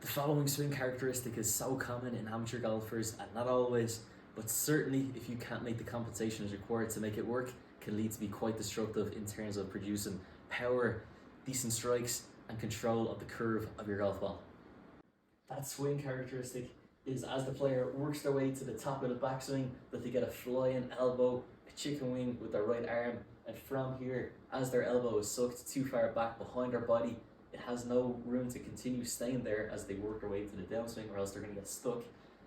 The following swing characteristic is so common in amateur golfers, and not always, but certainly if you can't make the compensation as required to make it work, can lead to be quite destructive in terms of producing power, decent strikes, and control of the curve of your golf ball. That swing characteristic is as the player works their way to the top of the backswing, that they get a flying elbow, a chicken wing with their right arm, and from here, as their elbow is sucked too far back behind their body, it has no room to continue staying there as they work their way to the downswing, or else they're going to get stuck.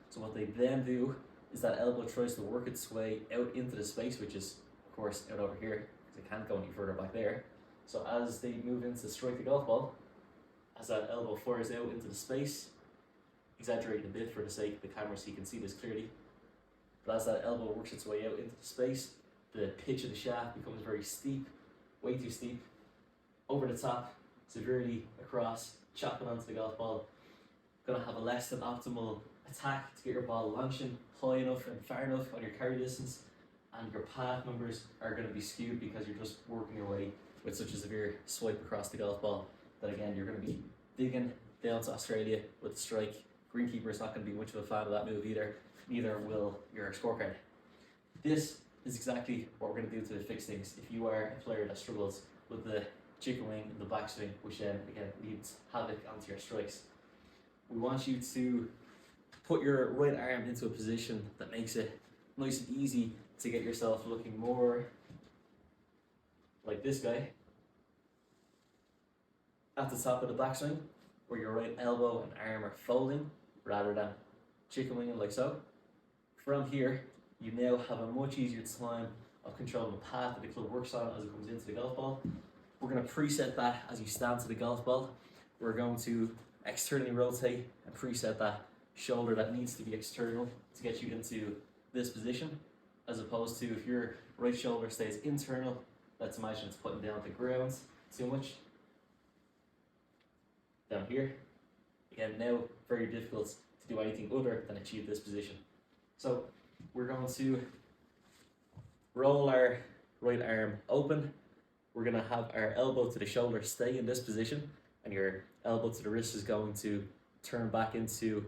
So what they then do is that elbow tries to work its way out into the space, which is of course out over here, because it can't go any further back there. So as they move in to strike the golf ball, as that elbow fires out into the space, exaggerating a bit for the sake of the camera so you can see this clearly, but as that elbow works its way out into the space, the pitch of the shaft becomes very steep, way too steep, over the top, severely across, chopping onto the golf ball. Going to have a less than optimal attack to get your ball launching high enough and far enough on your carry distance, and your path numbers are going to be skewed because you're just working your way with such a severe swipe across the golf ball that again you're going to be digging down to Australia with a strike. Greenkeeper is not going to be much of a fan of that move either, neither will your scorecard. This is exactly what we're going to do to fix things if you are a player that struggles with the chicken wing in the backswing, which then again leads havoc onto your strikes. We want you to put your right arm into a position that makes it nice and easy to get yourself looking more like this guy at the top of the backswing, where your right elbow and arm are folding rather than chicken winging like so. From here, you now have a much easier time of controlling the path that the club works on as it comes into the golf ball. We're going to preset that as you stand to the golf ball. We're going to externally rotate and preset that shoulder that needs to be external to get you into this position, as opposed to if your right shoulder stays internal, let's imagine it's putting down the ground too much. Down here, again now very difficult to do anything other than achieve this position. So we're going to roll our right arm open. We're going to have our elbow to the shoulder stay in this position, and your elbow to the wrist is going to turn back into,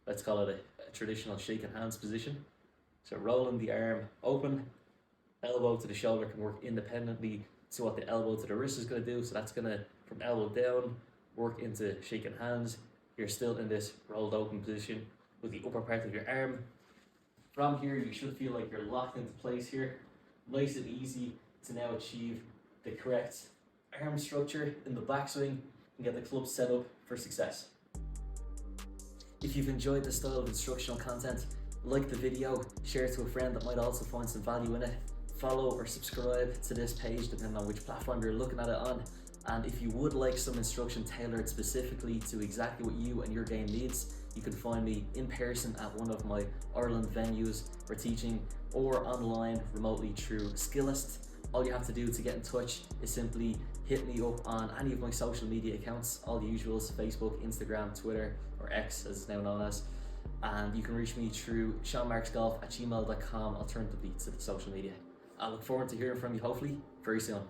let's call it a traditional shaking hands position. So rolling the arm open, elbow to the shoulder can work independently to what the elbow to the wrist is going to do. So that's going to, from elbow down, work into shaking hands. You're still in this rolled open position with the upper part of your arm. From here, you should feel like you're locked into place here. Nice and easy to now achieve the correct arm structure in the backswing and get the club set up for success. If you've enjoyed this style of instructional content, like the video, share it to a friend that might also find some value in it. Follow or subscribe to this page depending on which platform you're looking at it on. And if you would like some instruction tailored specifically to exactly what you and your game needs, you can find me in person at one of my Ireland venues for teaching, or online remotely through Skillist. All you have to do to get in touch is simply hit me up on any of my social media accounts, all the usuals: Facebook, Instagram, Twitter, or X as it's now known as. And you can reach me through seanmarksgolf@gmail.com alternatively to the social media. I look forward to hearing from you hopefully very soon.